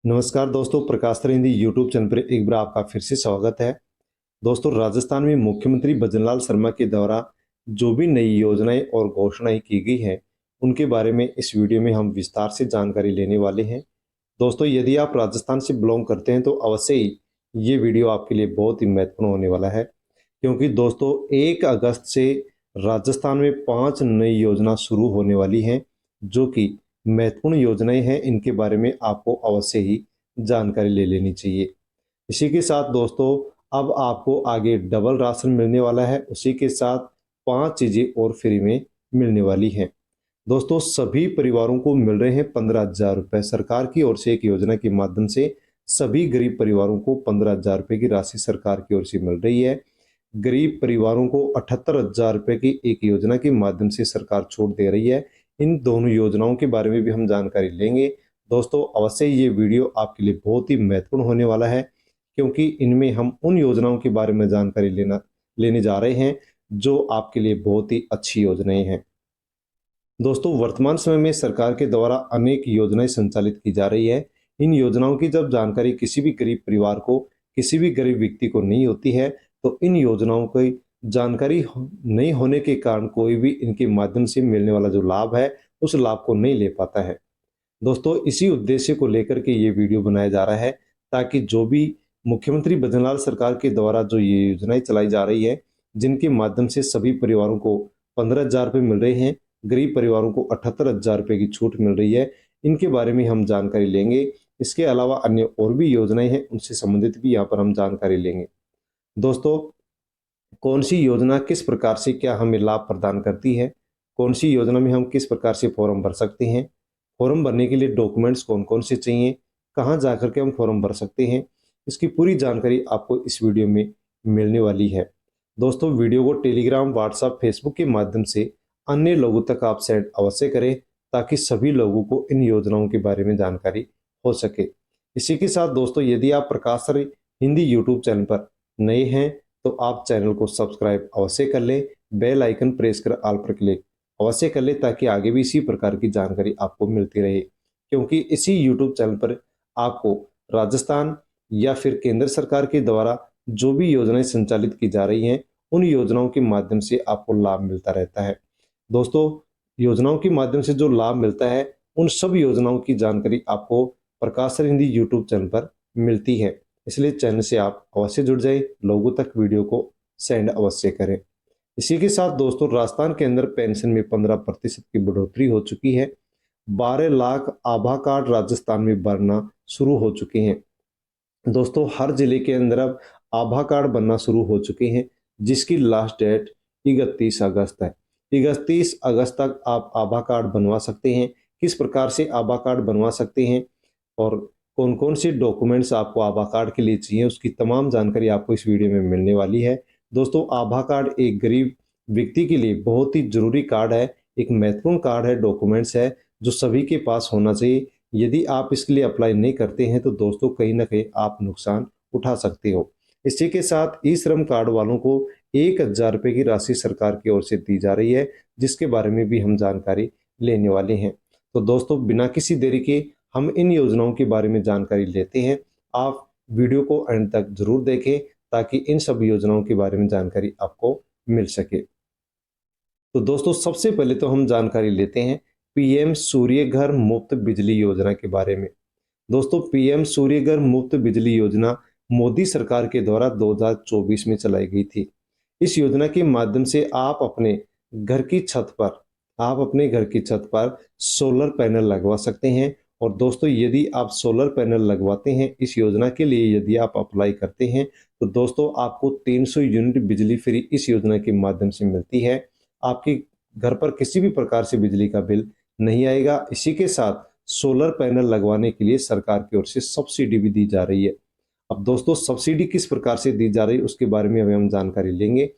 नमस्कार दोस्तों, प्रकाश sir Hindi YouTube channel पर एक बार आपका फिर से स्वागत है। दोस्तों, राजस्थान में मुख्यमंत्री भजनलाल शर्मा के द्वारा जो भी नई योजनाएं और घोषणाएं की गई हैं, उनके बारे में इस वीडियो में हम विस्तार से जानकारी लेने वाले हैं। दोस्तों, यदि आप राजस्थान से बिलोंग करते हैं तो अवश्य ही ये वीडियो आपके लिए बहुत ही महत्वपूर्ण होने वाला है, क्योंकि दोस्तों 1 अगस्त से राजस्थान में 5 नई योजना शुरू होने वाली हैं, जो कि महत्वपूर्ण योजनाएं हैं। इनके बारे में आपको अवश्य ही जानकारी ले लेनी चाहिए। इसी के साथ दोस्तों, अब आपको आगे डबल राशन मिलने वाला है। उसी के साथ 5 चीज़ें और फ्री में मिलने वाली हैं। दोस्तों, सभी परिवारों को मिल रहे हैं 15,000 रुपये। सरकार की ओर से एक योजना के माध्यम से सभी गरीब परिवारों को 15,000 रुपये की राशि सरकार की ओर से मिल रही है। गरीब परिवारों को 78,000 रुपये की एक योजना के माध्यम से सरकार छूट दे रही है। इन दोनों योजनाओं के बारे में भी हम जानकारी लेंगे। दोस्तों, अवश्य ये वीडियो आपके लिए बहुत ही महत्वपूर्ण होने वाला है, क्योंकि इनमें हम उन योजनाओं के बारे में जानकारी लेने जा रहे हैं जो आपके लिए बहुत ही अच्छी योजनाएं हैं। दोस्तों, वर्तमान समय में सरकार के द्वारा अनेक योजनाएं संचालित की जा रही है। इन योजनाओं की जब जानकारी किसी भी गरीब परिवार को, किसी भी गरीब व्यक्ति को नहीं होती है, तो इन योजनाओं की जानकारी नहीं होने के कारण कोई भी इनके माध्यम से मिलने वाला जो लाभ है, उस लाभ को नहीं ले पाता है। दोस्तों, इसी उद्देश्य को लेकर के ये वीडियो बनाया जा रहा है, ताकि जो भी मुख्यमंत्री भजनलाल सरकार के द्वारा जो ये योजनाएं चलाई जा रही है, जिनके माध्यम से सभी परिवारों को 15,000 रुपये मिल रहे हैं, गरीब परिवारों को 78,000 रुपये की छूट मिल रही है, इनके बारे में हम जानकारी लेंगे। इसके अलावा अन्य और भी योजनाएं हैं, उनसे संबंधित भी यहाँ पर हम जानकारी लेंगे। दोस्तों, कौन सी योजना किस प्रकार से क्या हमें लाभ प्रदान करती है, कौन सी योजना में हम किस प्रकार से फॉर्म भर सकते हैं, फॉर्म भरने के लिए डॉक्यूमेंट्स कौन कौन से चाहिए, कहाँ जा कर के हम फॉर्म भर सकते हैं, इसकी पूरी जानकारी आपको इस वीडियो में मिलने वाली है। दोस्तों, वीडियो को टेलीग्राम, व्हाट्सएप, फेसबुक के माध्यम से अन्य लोगों तक आप शेयर अवश्य करें, ताकि सभी लोगों को इन योजनाओं के बारे में जानकारी हो सके। इसी के साथ दोस्तों, यदि आप प्रकाश सर हिंदी यूट्यूब चैनल पर नए हैं तो आप चैनल को सब्सक्राइब अवश्य कर लें, बेल आइकन प्रेस कर ऑल पर क्लिक अवश्य कर लें, ताकि आगे भी इसी प्रकार की जानकारी आपको मिलती रहे। क्योंकि इसी यूट्यूब चैनल पर आपको राजस्थान या फिर केंद्र सरकार के द्वारा जो भी योजनाएं संचालित की जा रही हैं, उन योजनाओं के माध्यम से आपको लाभ मिलता रहता है। दोस्तों, योजनाओं के माध्यम से जो लाभ मिलता है, उन सब योजनाओं की जानकारी आपको प्रकाश सर हिंदी यूट्यूब चैनल पर मिलती है। इसलिए चैनल से आप अवश्य जुड़ जाए, लोगों तक वीडियो को सेंड अवश्य करें। इसी के साथ दोस्तों, राजस्थान के अंदर पेंशन में 15% की बढ़ोतरी हो चुकी है। 12 लाख आभा कार्ड राजस्थान में बनना शुरू हो चुके हैं। दोस्तों, हर जिले के अंदर अब आभा कार्ड बनना शुरू हो चुके हैं, जिसकी लास्ट डेट 31 अगस्त है। 31 अगस्त तक आप आभा कार्ड बनवा सकते हैं। किस प्रकार से आभा कार्ड बनवा सकते हैं और कौन कौन से डॉक्यूमेंट्स आपको आभा कार्ड के लिए चाहिए, उसकी तमाम जानकारी आपको इस वीडियो में मिलने वाली है। दोस्तों, आभा कार्ड एक गरीब व्यक्ति के लिए बहुत ही जरूरी कार्ड है, एक महत्वपूर्ण कार्ड है, डॉक्यूमेंट्स है, जो सभी के पास होना चाहिए। यदि आप इसके लिए अप्लाई नहीं करते हैं तो दोस्तों कहीं ना कहीं आप नुकसान उठा सकते हो। इसी के साथ ई श्रम कार्ड वालों को 1,000 रुपये की राशि सरकार की ओर से दी जा रही है, जिसके बारे में भी हम जानकारी लेने वाले हैं। तो दोस्तों, बिना किसी देरी के हम इन योजनाओं के बारे में जानकारी लेते हैं। आप वीडियो को एंड तक जरूर देखें, ताकि इन सब योजनाओं के बारे में जानकारी आपको मिल सके। तो दोस्तों, सबसे पहले तो हम जानकारी लेते हैं पीएम सूर्य घर मुफ्त बिजली योजना के बारे में। दोस्तों, पीएम सूर्य घर मुफ्त बिजली योजना मोदी सरकार के द्वारा 2024 में चलाई गई थी। इस योजना के माध्यम से घर की छत पर आप अपने घर की छत पर सोलर पैनल लगवा सकते हैं। और दोस्तों, यदि आप सोलर पैनल लगवाते हैं, इस योजना के लिए यदि आप अप्लाई करते हैं, तो दोस्तों आपको 300 यूनिट बिजली फ्री इस योजना के माध्यम से मिलती है। आपके घर पर किसी भी प्रकार से बिजली का बिल नहीं आएगा। इसी के साथ सोलर पैनल लगवाने के लिए सरकार की ओर से सब्सिडी भी दी जा रही है। अब दोस्तों, सब्सिडी किस प्रकार से दी जा रही है, उसके बारे में अभी हम जानकारी लेंगे।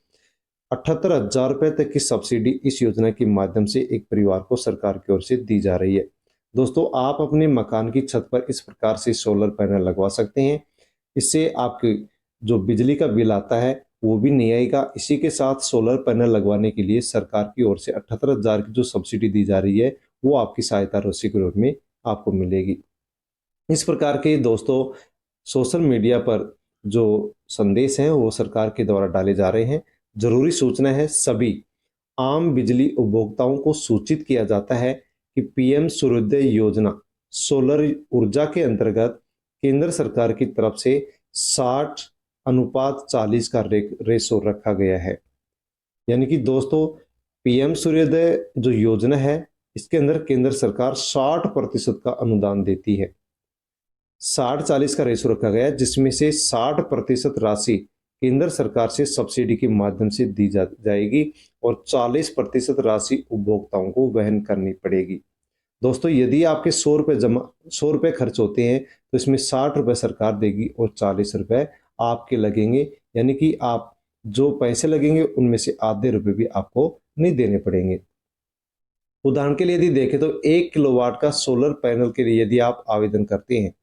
78,000 रुपये तक की सब्सिडी इस योजना के माध्यम से एक परिवार को सरकार की ओर से दी जा रही है। दोस्तों, आप अपने मकान की छत पर इस प्रकार से सोलर पैनल लगवा सकते हैं। इससे आपकी जो बिजली का बिल आता है वो भी नहीं आएगा। इसी के साथ सोलर पैनल लगवाने के लिए सरकार की ओर से 78,000 की जो सब्सिडी दी जा रही है, वो आपकी सहायता राशि के रूप में आपको मिलेगी। इस प्रकार के दोस्तों सोशल मीडिया पर जो संदेश हैं वो सरकार के द्वारा डाले जा रहे हैं। जरूरी सूचना है, सभी आम बिजली उपभोक्ताओं को सूचित किया जाता है कि पीएम सूर्योदय योजना सोलर ऊर्जा के अंतर्गत केंद्र सरकार की तरफ से 60:40 का रेशो रखा गया है। यानी कि दोस्तों पीएम सूर्योदय जो योजना है इसके अंदर केंद्र सरकार 60% का अनुदान देती है। 60-40 का रेशो रखा गया है, जिसमें से 60% राशि केंद्र सरकार से सब्सिडी के माध्यम से दी जाएगी और 40% राशि उपभोक्ताओं को वहन करनी पड़ेगी। दोस्तों यदि आपके 100 रुपये खर्च होते हैं तो इसमें 60 रुपये सरकार देगी और 40 रुपये आपके लगेंगे। यानी कि आप जो पैसे लगेंगे उनमें से आधे रुपये भी आपको नहीं देने पड़ेंगे। उदाहरण के लिए यदि देखें तो 1 किलोवाट का सोलर पैनल के लिए यदि आप आवेदन करते हैं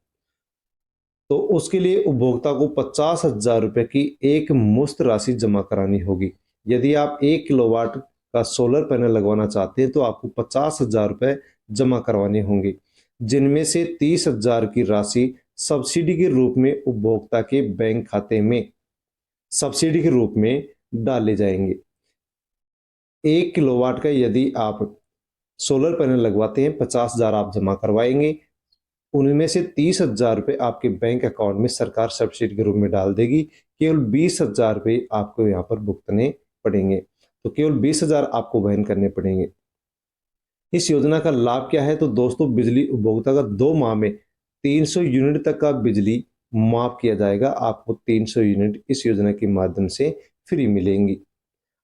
तो उसके लिए उपभोक्ता को 50,000 रुपये की एक मुश्त राशि जमा करानी होगी। यदि आप 1 किलोवाट का सोलर पैनल लगवाना चाहते हैं तो आपको 50,000 रुपये जमा करवाने होंगे, जिनमें से 30,000 की राशि सब्सिडी के रूप में उपभोक्ता के बैंक खाते में सब्सिडी के रूप में डाले जाएंगे। 1 किलोवाट का यदि आप सोलर पैनल लगवाते हैं 50,000 आप जमा करवाएंगे, उनमें से 30,000 रुपये आपके बैंक अकाउंट में सरकार सब्सिडी के रूप में डाल देगी। केवल 20,000 रुपये आपको यहाँ पर भुगतने पड़ेंगे, तो केवल 20,000 आपको वहन करने पड़ेंगे। इस योजना का लाभ क्या है तो दोस्तों बिजली उपभोक्ता का 2 माह में 300 यूनिट तक का बिजली माफ किया जाएगा। आपको 300 यूनिट इस योजना के माध्यम से फ्री मिलेंगी।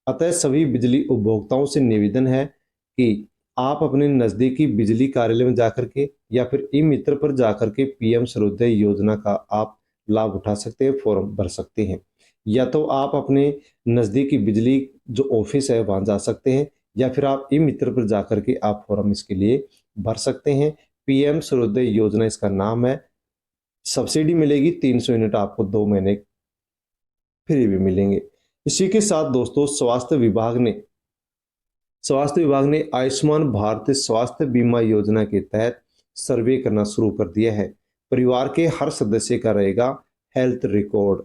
अतः सभी बिजली उपभोक्ताओं से निवेदन है कि आप अपने नज़दीकी बिजली कार्यालय में जाकर के या फिर ई मित्र पर जाकर के पीएम सूर्योदय योजना का आप लाभ उठा सकते हैं, फॉर्म भर सकते हैं। या तो आप अपने नज़दीकी बिजली जो ऑफिस है वहाँ जा सकते हैं या फिर आप ई मित्र पर जाकर के आप फॉर्म इसके लिए भर सकते हैं। पीएम सूर्योदय योजना इसका नाम है। सब्सिडी मिलेगी, 300 यूनिट आपको 2 महीने फ्री भी मिलेंगे। इसी के साथ दोस्तों स्वास्थ्य विभाग ने आयुष्मान भारत स्वास्थ्य बीमा योजना के तहत सर्वे करना शुरू कर दिया है। परिवार के हर सदस्य का रहेगा हेल्थ रिकॉर्ड।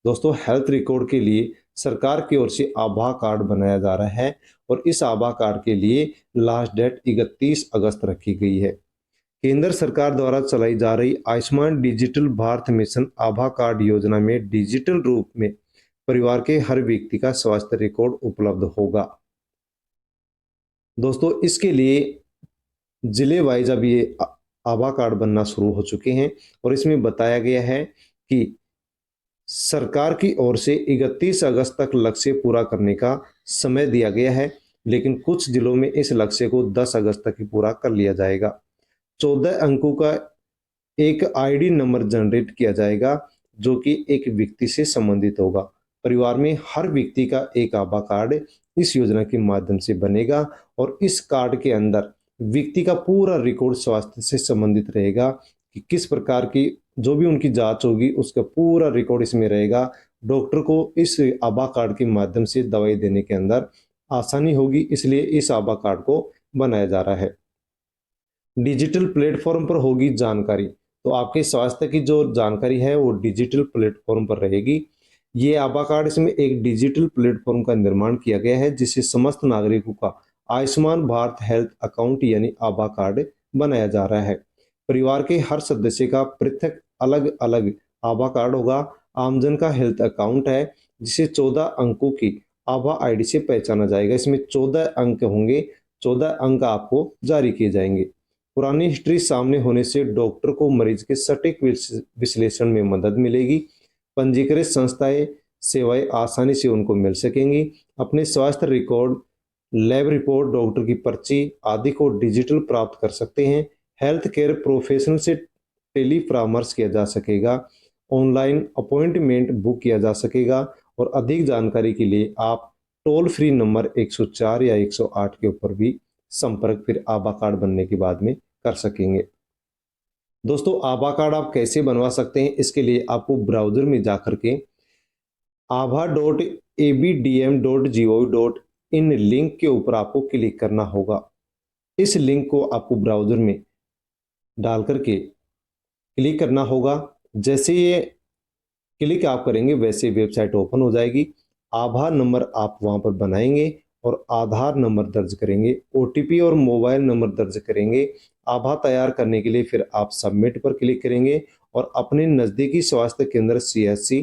दोस्तों हेल्थ रिकॉर्ड के लिए सरकार की ओर से आभा कार्ड बनाया जा रहा है और इस आभा कार्ड के लिए लास्ट डेट 31 अगस्त रखी गई है। केंद्र सरकार द्वारा चलाई जा रही आयुष्मान डिजिटल भारत मिशन आभा कार्ड योजना में डिजिटल रूप में परिवार के हर व्यक्ति का स्वास्थ्य रिकॉर्ड उपलब्ध होगा। दोस्तों इसके लिए जिले वाइज अब ये आभा कार्ड बनना शुरू हो चुके हैं और इसमें बताया गया है कि सरकार की ओर से 31 अगस्त तक लक्ष्य पूरा करने का समय दिया गया है, लेकिन कुछ जिलों में इस लक्ष्य को 10 अगस्त तक ही पूरा कर लिया जाएगा। 14 अंकों का एक आईडी नंबर जनरेट किया जाएगा जो कि एक व्यक्ति से संबंधित होगा। परिवार में हर व्यक्ति का एक आभा कार्ड इस योजना के माध्यम से बनेगा और इस कार्ड के अंदर व्यक्ति का पूरा रिकॉर्ड स्वास्थ्य से संबंधित रहेगा कि किस प्रकार की जो भी उनकी जांच होगी उसका पूरा रिकॉर्ड इसमें रहेगा। डॉक्टर को इस आभा कार्ड के माध्यम से दवाई देने के अंदर आसानी होगी, इसलिए इस आभा कार्ड को बनाया जा रहा है। डिजिटल प्लेटफॉर्म पर होगी जानकारी, तो आपके स्वास्थ्य की जो जानकारी है वो डिजिटल प्लेटफॉर्म पर रहेगी। ये आभा कार्ड, इसमें एक डिजिटल प्लेटफॉर्म का निर्माण किया गया है जिससे समस्त नागरिकों का आयुष्मान भारत हेल्थ अकाउंट यानी आभा कार्ड बनाया जा रहा है। परिवार के हर सदस्य का पृथक अलग अलग आभा कार्ड होगा। आमजन का हेल्थ अकाउंट है जिसे 14 अंकों की आभा आईडी से पहचाना जाएगा। इसमें 14 अंक होंगे, 14 अंक आपको जारी किए जाएंगे। पुरानी हिस्ट्री सामने होने से डॉक्टर को मरीज के सटीक विश्लेषण में मदद मिलेगी। पंजीकृत संस्थाएं सेवाएं आसानी से उनको मिल सकेंगी। अपने स्वास्थ्य रिकॉर्ड, लैब रिपोर्ट, डॉक्टर की पर्ची आदि को डिजिटल प्राप्त कर सकते हैं। हेल्थ केयर प्रोफेशनल से टेली परामर्श किया जा सकेगा। ऑनलाइन अपॉइंटमेंट बुक किया जा सकेगा और अधिक जानकारी के लिए आप टोल फ्री नंबर 104 या 108 के ऊपर भी संपर्क फिर आभा कार्ड बनने के बाद में कर सकेंगे। दोस्तों आभा कार्ड आप कैसे बनवा सकते हैं, इसके लिए आपको ब्राउजर में जाकर के ava.abdm.gov.in लिंक के ऊपर आपको क्लिक करना होगा। इस लिंक को आपको ब्राउजर में डाल करके क्लिक करना होगा। जैसे ये क्लिक आप करेंगे वैसे वेबसाइट ओपन हो जाएगी। आधार नंबर आप वहां पर बनाएंगे और आधार नंबर दर्ज करेंगे, ओटीपी और मोबाइल नंबर दर्ज करेंगे। आभा तैयार करने के लिए फिर आप सबमिट पर क्लिक करेंगे और अपने नज़दीकी स्वास्थ्य केंद्र सीएचसी,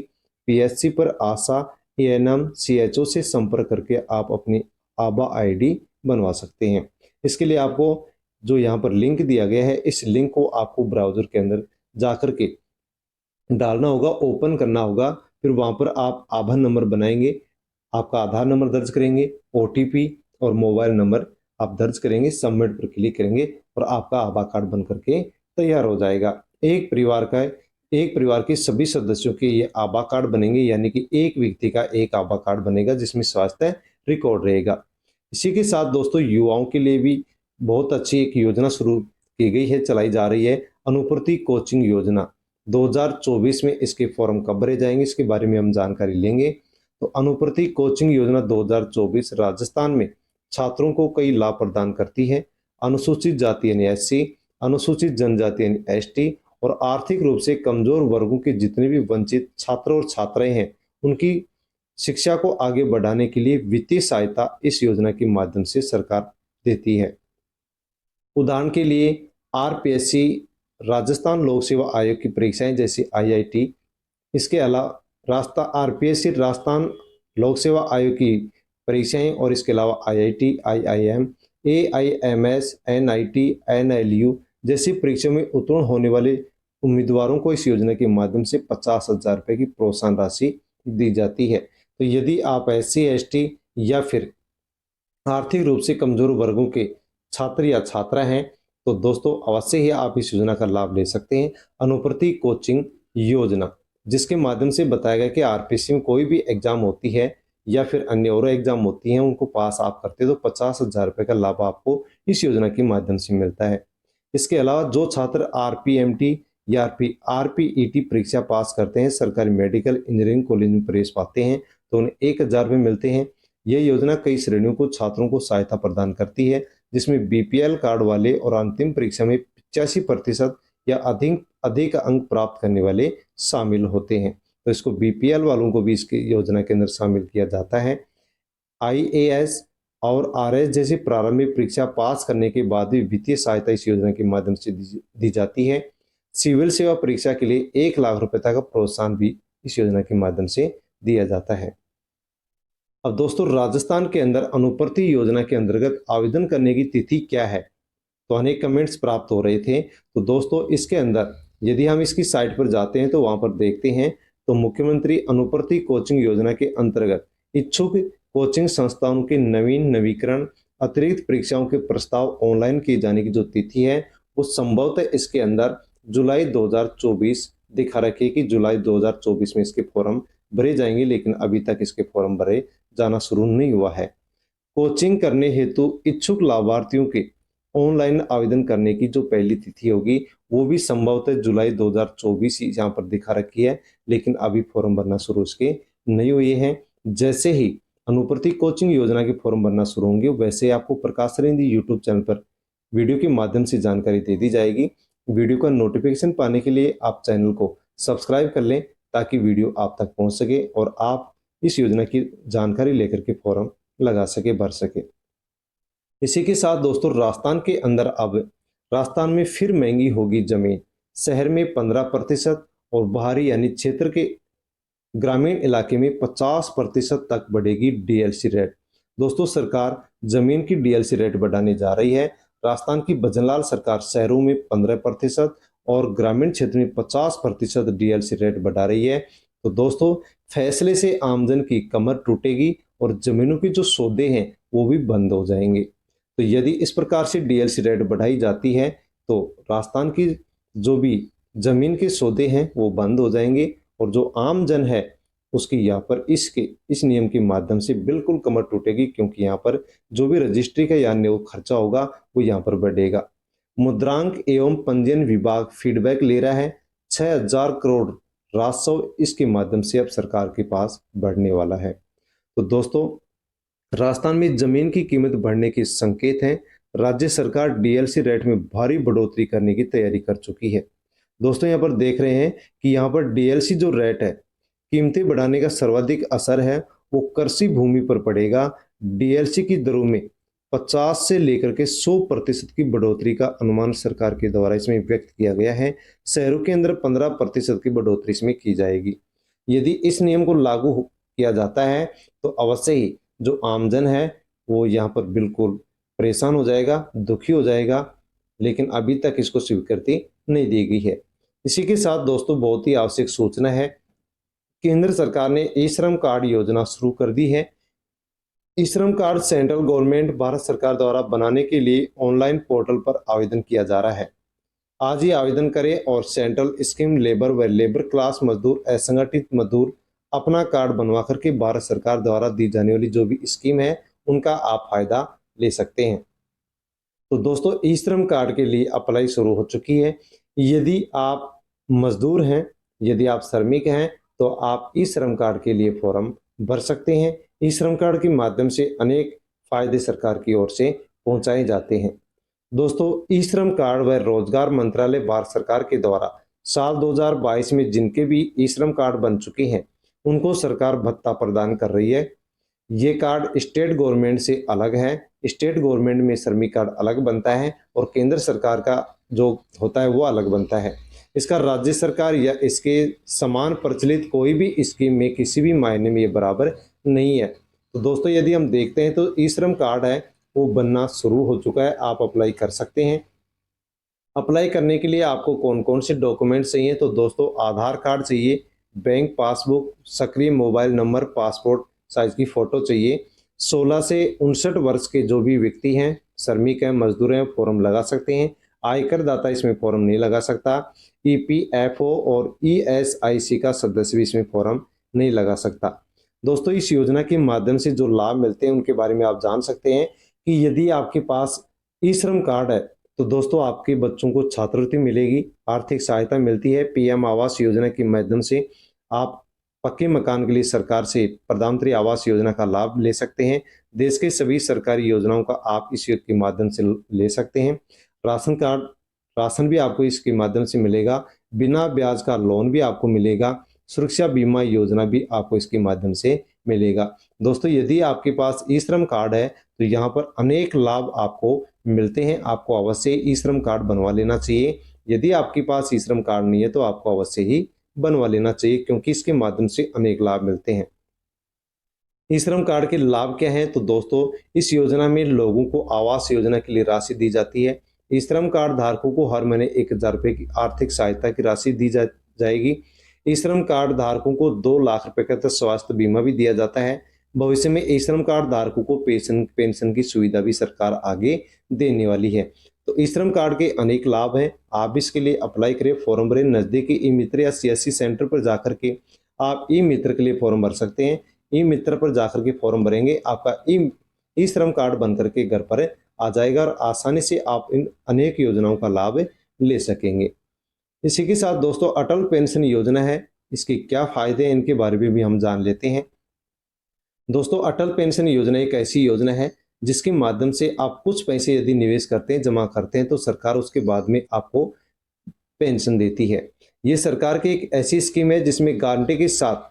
पीएचसी पर आशा, एएनएम, सीएचओ से संपर्क करके आप अपनी आभा आईडी बनवा सकते हैं। इसके लिए आपको जो यहाँ पर लिंक दिया गया है, इस लिंक को आपको ब्राउजर के अंदर जाकर के डालना होगा, ओपन करना होगा। फिर वहां पर आप आधार नंबर बनाएंगे, आपका आधार नंबर दर्ज करेंगे, ओटीपी और मोबाइल नंबर आप दर्ज करेंगे, सबमिट पर क्लिक करेंगे और आपका आधार कार्ड बन करके तैयार हो जाएगा। एक परिवार के सभी सदस्यों के ये आभा कार्ड बनेंगे, यानी कि एक व्यक्ति का एक आभा कार्ड बनेगा जिसमें स्वास्थ्य रिकॉर्ड रहेगा। इसी के साथ दोस्तों युवाओं के लिए भी बहुत अच्छी एक योजना शुरू की गई है, चलाई जा रही है, अनुपूर्ति कोचिंग योजना। 2024 में इसके फॉर्म कब भरे जाएंगे, इसके बारे में हम जानकारी लेंगे। तो अनुपूर्ति कोचिंग योजना 2024 राजस्थान में छात्रों को कई लाभ प्रदान करती है। अनुसूचित जाति यानी एससी, अनुसूचित जनजाति यानी एसटी और आर्थिक रूप से कमजोर वर्गों के जितने भी वंचित छात्र और छात्राएं हैं, उनकी शिक्षा को आगे बढ़ाने के लिए वित्तीय सहायता इस योजना के माध्यम से सरकार देती है। उदाहरण के लिए आरपीएससी, राजस्थान लोक सेवा आयोग की परीक्षाएं जैसे आईआईटी, इसके अलावा आरपीएससी राजस्थान लोक सेवा आयोग की परीक्षाएं और इसके अलावा IIT, IIM, AIMS, NIT, NLU जैसी परीक्षा में उत्तीर्ण होने वाले उम्मीदवारों को इस योजना के माध्यम से 50,000 रुपए की प्रोत्साहन राशि दी जाती है। तो यदि आप एससी, एसटी या फिर आर्थिक रूप से कमजोर वर्गों के छात्र या छात्रा हैं, तो दोस्तों अवश्य ही आप इस योजना का लाभ ले सकते हैं। अनुपूर्ति कोचिंग योजना, जिसके माध्यम से बताया गया कि आरपीएससी में कोई भी एग्जाम होती है या फिर अन्य और एग्जाम होती हैं, उनको पास आप करते हो तो 50,000 रुपए का लाभ आपको इस योजना के माध्यम से मिलता है। इसके अलावा जो छात्र आरपीएमटी या आरपीईटी परीक्षा पास करते हैं, सरकारी मेडिकल इंजीनियरिंग कॉलेज में प्रवेश पाते हैं, तो उन्हें 1,000 रुपये मिलते हैं। यह योजना कई श्रेणियों को छात्रों को सहायता प्रदान करती है, जिसमें बीपीएल कार्ड वाले और अंतिम परीक्षा में 85% या अधिक अधिक अंक प्राप्त करने वाले शामिल होते हैं। तो इसको बीपीएल वालों को भी इसकी योजना के अंदर शामिल किया जाता है। आईएएस और आरएस जैसी प्रारंभिक परीक्षा पास करने के बाद भी वित्तीय सहायता इस योजना के माध्यम से दी जाती है। सिविल सेवा परीक्षा के लिए 1,00,000 रुपए तक का प्रोत्साहन भी इस योजना के माध्यम से दिया जाता है। अब दोस्तों राजस्थान के अंदर अनुपूर्ति योजना के अंतर्गत आवेदन करने की तिथि क्या है, तो अनेक कमेंट्स प्राप्त हो रहे थे। तो दोस्तों इसके अंदर यदि हम इसकी साइट पर जाते हैं तो वहां पर देखते हैं तो मुख्यमंत्री अनुपूर्ति कोचिंग योजना के अंतर्गत इच्छुक कोचिंग संस्थाओं के नवीकरण अतिरिक्त परीक्षाओं के प्रस्ताव ऑनलाइन किए जाने की जो तिथि है वो संभवतः इसके अंदर जुलाई 2024 दिखा रखी है कि जुलाई 2024 में इसके फॉर्म भरे जाएंगे, लेकिन अभी तक इसके फॉर्म भरे जाना शुरू नहीं हुआ है। कोचिंग करने हेतु इच्छुक लाभार्थियों के ऑनलाइन आवेदन करने की जो पहली तिथि होगी वो भी संभवतः जुलाई 2024 ही यहाँ पर दिखा रखी है, लेकिन अभी फॉर्म भरना शुरू उसके नहीं हुए हैं। जैसे ही अनुपूर्ति कोचिंग योजना के फॉर्म भरना शुरू होंगे वैसे आपको प्रकाश सरिंदी यूट्यूब चैनल पर वीडियो के माध्यम से जानकारी दे दी जाएगी। वीडियो का नोटिफिकेशन पाने के लिए आप चैनल को सब्सक्राइब कर लें ताकि वीडियो आप तक पहुंच सके और आप इस योजना की जानकारी लेकर के फॉर्म लगा सके, भर सके। इसी के साथ दोस्तों राजस्थान के अंदर अब राजस्थान में फिर महंगी होगी जमीन, शहर में 15% और बाहरी यानी क्षेत्र के ग्रामीण इलाके में 50% तक बढ़ेगी डीएलसी रेट। दोस्तों सरकार जमीन की डीएलसी रेट बढ़ाने जा रही है। राजस्थान की भजनलाल सरकार शहरों में 15% और ग्रामीण क्षेत्र में 50% डीएलसी रेट बढ़ा रही है। तो दोस्तों फैसले से आमजन की कमर टूटेगी और जमीनों के जो सौदे हैं वो भी बंद हो जाएंगे। तो यदि इस प्रकार से डीएलसी रेट बढ़ाई जाती है तो राजस्थान की जो भी जमीन के सौदे हैं वो बंद हो जाएंगे और जो आम जन है उसकी यहाँ पर इस नियम के माध्यम से बिल्कुल कमर टूटेगी, क्योंकि यहाँ पर जो भी रजिस्ट्री का या अन्य खर्चा होगा वो यहाँ पर बढ़ेगा। मुद्रांक एवं पंजीयन विभाग फीडबैक ले रहा है। 6,000 करोड़ राजस्व इसके माध्यम से अब सरकार के पास बढ़ने वाला है। तो दोस्तों राजस्थान में जमीन की कीमत बढ़ने के संकेत हैं। राज्य सरकार डीएलसी रेट में भारी बढ़ोतरी करने की तैयारी कर चुकी है। दोस्तों यहाँ पर देख रहे हैं कि यहाँ पर डीएलसी जो रेट है, कीमतें बढ़ाने का सर्वाधिक असर है वो कृषि भूमि पर पड़ेगा। डीएलसी की दरों में 50 से लेकर के 100% की बढ़ोतरी का अनुमान सरकार के द्वारा इसमें व्यक्त किया गया है। शहरों के अंदर 15% की बढ़ोतरी इसमें की जाएगी। यदि इस नियम को किया जाता है तो अवश्य ही जो आमजन है वो यहाँ पर बिल्कुल परेशान हो जाएगा, दुखी हो जाएगा, लेकिन अभी तक इसको स्वीकृति नहीं दी गई है। इसी के साथ दोस्तों बहुत ही आवश्यक सूचना है, केंद्र सरकार ने ई श्रम कार्ड योजना शुरू कर दी है। ई श्रम कार्ड सेंट्रल गवर्नमेंट भारत सरकार द्वारा बनाने के लिए ऑनलाइन पोर्टल पर आवेदन किया जा रहा है। आज ही आवेदन करें और सेंट्रल स्कीम लेबर व लेबर क्लास मजदूर, असंगठित मजदूर अपना कार्ड बनवा करके भारत सरकार द्वारा दी जाने वाली जो भी स्कीम है उनका आप फायदा ले सकते हैं। तो दोस्तों ई श्रम कार्ड के लिए अप्लाई शुरू हो चुकी है। यदि आप मजदूर हैं, यदि आप श्रमिक हैं तो आप ई श्रम कार्ड के लिए फॉर्म भर सकते हैं। ई श्रम कार्ड के माध्यम से अनेक फायदे सरकार की ओर से पहुंचाए जाते हैं। दोस्तों ई श्रम कार्ड व रोजगार मंत्रालय भारत सरकार के द्वारा साल 2022 में जिनके भी ई श्रम कार्ड बन चुके हैं उनको सरकार भत्ता प्रदान कर रही है। ये कार्ड स्टेट गवर्नमेंट से अलग है। स्टेट गवर्नमेंट में श्रमिक कार्ड अलग बनता है और केंद्र सरकार का जो होता है वो अलग बनता है। इसका राज्य सरकार या इसके समान प्रचलित कोई भी स्कीम में किसी भी मायने में ये बराबर नहीं है। तो दोस्तों यदि हम देखते हैं तो ई श्रम कार्ड है वो बनना शुरू हो चुका है, आप अप्लाई कर सकते हैं। अप्लाई करने के लिए आपको कौन कौन से डॉक्यूमेंट चाहिए, तो दोस्तों आधार कार्ड चाहिए, बैंक पासबुक, सक्रिय मोबाइल नंबर, पासपोर्ट साइज की फ़ोटो चाहिए। 16 से 59 वर्ष के जो भी व्यक्ति हैं, श्रमिक हैं, मजदूर हैं, फॉर्म लगा सकते हैं। आयकर दाता इसमें फॉर्म नहीं लगा सकता। ईपीएफओ और ईएसआईसी का सदस्य भी इसमें फॉर्म नहीं लगा सकता। दोस्तों इस योजना के माध्यम से जो लाभ मिलते हैं उनके बारे में आप जान सकते हैं कि यदि आपके पास ई श्रम कार्ड है तो दोस्तों आपके बच्चों को छात्रवृत्ति मिलेगी, आर्थिक सहायता मिलती है। पीएम आवास योजना के माध्यम से आप पक्के मकान के लिए सरकार से प्रधानमंत्री आवास योजना का लाभ ले सकते हैं। देश के सभी सरकारी योजनाओं का आप इस योजना के माध्यम से ले सकते हैं। राशन भी आपको इसके माध्यम से मिलेगा। बिना ब्याज का लोन भी आपको मिलेगा। सुरक्षा बीमा योजना भी आपको इसके माध्यम से मिलेगा। दोस्तों यदि आपके पास ई श्रम कार्ड है तो यहाँ पर अनेक लाभ आपको मिलते हैं। आपको अवश्य ई श्रम कार्ड बनवा लेना चाहिए। यदि आपके पास ई श्रम कार्ड नहीं है तो आपको अवश्य ही बनवा लेना चाहिए, क्योंकि इसके माध्यम से अनेक लाभ मिलते हैं। ई श्रम कार्ड के लाभ क्या हैं, तो दोस्तों इस योजना में लोगों को आवास योजना के लिए राशि दी जाती है। ई श्रम कार्ड धारकों को हर महीने 1000 रुपये की आर्थिक सहायता की राशि दी जाएगी। ई श्रम कार्ड धारकों को 2 लाख रुपए का स्वास्थ्य बीमा भी दिया जाता है। भविष्य में ई श्रम कार्ड धारकों को पेंशन की सुविधा भी सरकार आगे देने वाली है। तो ई श्रम कार्ड के अनेक लाभ हैं। आप इसके लिए अप्लाई करें, फॉर्म भरें। नज़दीकी ई मित्र या सीएससी सेंटर पर जाकर के आप ई मित्र के लिए फॉर्म भर सकते हैं। ई मित्र पर जाकर के फॉर्म भरेंगे, आपका ई श्रम कार्ड बन करके घर पर आ जाएगा और आसानी से आप इन अनेक योजनाओं का लाभ ले सकेंगे। इसी के साथ दोस्तों अटल पेंशन योजना है, इसके क्या फायदे हैं इनके बारे में भी हम जान लेते हैं। दोस्तों अटल पेंशन योजना एक ऐसी योजना है जिसके माध्यम से आप कुछ पैसे यदि निवेश करते हैं, जमा करते हैं, तो सरकार उसके बाद में आपको पेंशन देती है। ये सरकार की एक ऐसी स्कीम है जिसमें गारंटी के साथ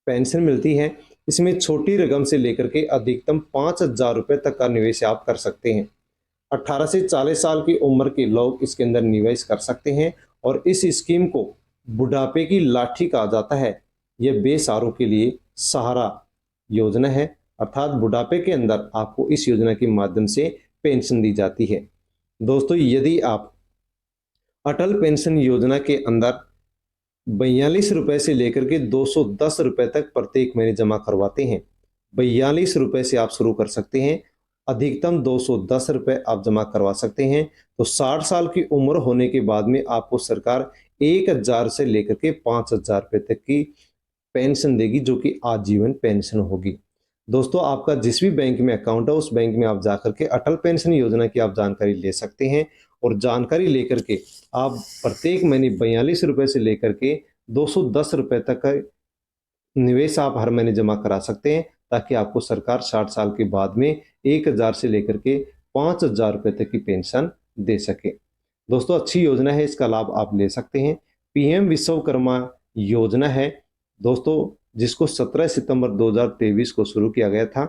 पेंशन मिलती है। इसमें छोटी रकम से लेकर के अधिकतम 5000 रुपये तक का निवेश आप कर सकते हैं। 18 से 40 साल की उम्र के लोग इसके अंदर निवेश कर सकते हैं और इस स्कीम को बुढ़ापे की लाठी कहा जाता है। यह बेसहारों के लिए सहारा योजना है, अर्थात बुढ़ापे के अंदर आपको इस योजना के माध्यम से पेंशन दी जाती है। दोस्तों यदि आप अटल पेंशन योजना के अंदर 42 रुपए से लेकर के 210 रुपए तक प्रत्येक महीने जमा करवाते हैं, 42 रुपए से आप शुरू कर सकते हैं, अधिकतम 210 रुपए आप जमा करवा सकते हैं। तो 60 साल की उम्र होने के बाद में आपको सरकार 1000 से लेकर के 5000 रुपए तक की पेंशन देगी, जो कि आजीवन पेंशन होगी। दोस्तों आपका जिस भी बैंक में अकाउंट है उस बैंक में आप जाकर के अटल पेंशन योजना की आप जानकारी ले सकते हैं और जानकारी लेकर के आप प्रत्येक महीने 42 रुपए से लेकर के 210 रुपए तक का निवेश आप हर महीने जमा करा सकते हैं, ताकि आपको सरकार 60 साल के बाद में 1000 से लेकर के 5000 रुपए तक की पेंशन दे सके। दोस्तों अच्छी योजना है, इसका लाभ आप ले सकते हैं। पीएम विश्वकर्मा योजना है दोस्तों, जिसको 17 सितंबर 2023 को शुरू किया गया था।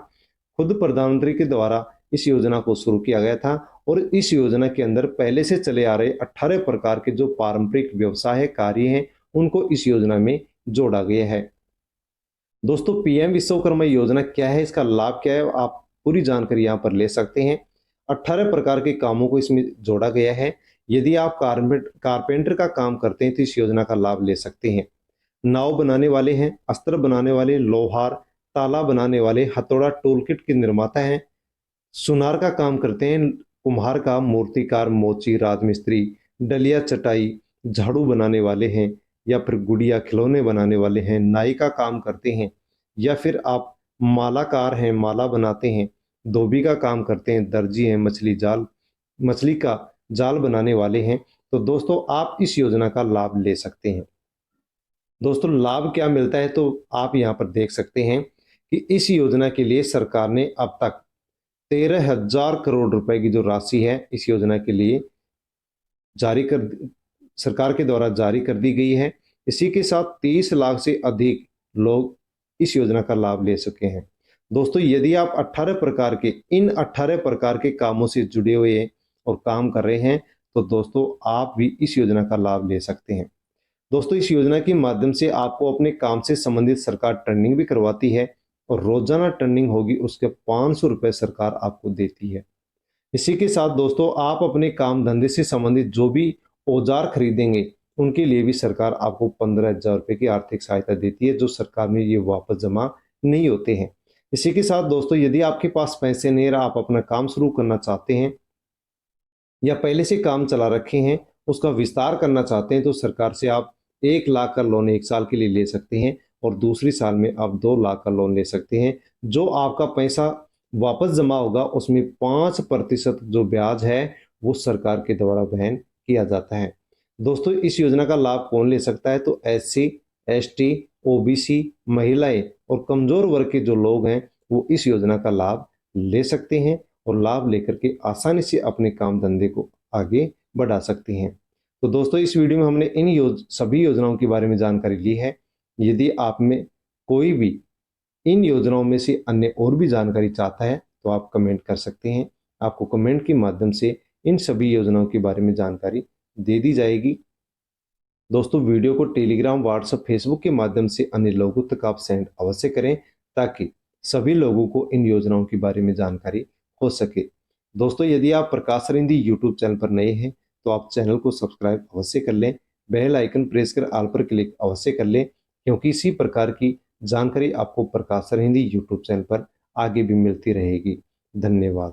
खुद प्रधानमंत्री के द्वारा इस योजना को शुरू किया गया था और इस योजना के अंदर पहले से चले आ रहे 18 प्रकार के जो पारंपरिक व्यवसाय कार्य हैं उनको इस योजना में जोड़ा गया है। दोस्तों पीएम विश्वकर्मा योजना क्या है, इसका लाभ क्या है, आप पूरी जानकारी यहाँ पर ले सकते हैं। 18 प्रकार के कामों को इसमें जोड़ा गया है। यदि आप कारपेंटर का काम करते हैं तो इस योजना का लाभ ले सकते हैं। नाव बनाने वाले हैं, अस्त्र बनाने वाले, लोहार, ताला बनाने वाले, हथौड़ा टूलकिट के निर्माता हैं, सुनार का काम करते हैं, कुम्हार का, मूर्तिकार, मोची, राजमिस्त्री, डलिया चटाई, झाड़ू बनाने वाले हैं, या फिर गुड़िया खिलौने बनाने वाले हैं, नाई का काम करते हैं, या फिर आप मालाकार हैं, माला बनाते हैं, धोबी का काम करते हैं, दर्जी हैं, मछली का जाल बनाने वाले हैं। तो दोस्तों आप इस योजना का लाभ ले सकते हैं। दोस्तों लाभ क्या मिलता है तो आप यहाँ पर देख सकते हैं कि इस योजना के लिए सरकार ने अब तक 13,000 करोड़ रुपए की जो राशि है इस योजना के लिए जारी कर सरकार के द्वारा जारी कर दी गई है। इसी के साथ 30 लाख से अधिक लोग इस योजना का लाभ ले सके हैं। दोस्तों यदि आप 18 प्रकार के कामों से जुड़े हुए हैं और काम कर रहे हैं तो दोस्तों आप भी इस योजना का लाभ ले सकते हैं। दोस्तों इस योजना के माध्यम से आपको अपने काम से संबंधित सरकार ट्रेनिंग भी करवाती है और रोजाना ट्रेनिंग होगी उसके 500 रुपए सरकार आपको देती है। इसी के साथ दोस्तों आप अपने काम धंधे से संबंधित जो भी औजार खरीदेंगे उनके लिए भी सरकार आपको 15,000 रुपए की आर्थिक सहायता देती है, जो सरकार में ये वापस जमा नहीं होते हैं। इसी के साथ दोस्तों यदि आपके पास पैसे नहीं रहा, आप अपना काम शुरू करना चाहते हैं या पहले से काम चला रखे हैं उसका विस्तार करना चाहते हैं तो सरकार से आप 1 लाख का लोन 1 साल के लिए ले सकते हैं और दूसरी साल में आप 2 लाख का लोन ले सकते हैं। जो आपका पैसा वापस जमा होगा उसमें 5% जो ब्याज है वो सरकार के द्वारा वहन किया जाता है। दोस्तों इस योजना का लाभ कौन ले सकता है तो SC, ST, OBC, महिलाएं और कमजोर वर्ग के जो लोग हैं वो इस योजना का लाभ ले सकते हैं और लाभ लेकर के आसानी से अपने काम धंधे को आगे बढ़ा सकते हैं। तो दोस्तों इस वीडियो में हमने इन सभी योजनाओं के बारे में जानकारी ली है। यदि आप में कोई भी इन योजनाओं में से अन्य और भी जानकारी चाहता है तो आप कमेंट कर सकते हैं। आपको कमेंट के माध्यम से इन सभी योजनाओं के बारे में जानकारी दे दी जाएगी। दोस्तों वीडियो को टेलीग्राम, व्हाट्सएप, फेसबुक के माध्यम से अन्य लोगों तक आप सेंड अवश्य करें ताकि सभी लोगों को इन योजनाओं के बारे में जानकारी हो सके। दोस्तों यदि आप प्रकाश सर हिंदी यूट्यूब चैनल पर नए हैं तो आप चैनल को सब्सक्राइब अवश्य कर लें, बेल आइकन प्रेस कर ऑल पर क्लिक अवश्य कर लें, क्योंकि इसी प्रकार की जानकारी आपको प्रकाश सर हिंदी यूट्यूब चैनल पर आगे भी मिलती रहेगी। धन्यवाद।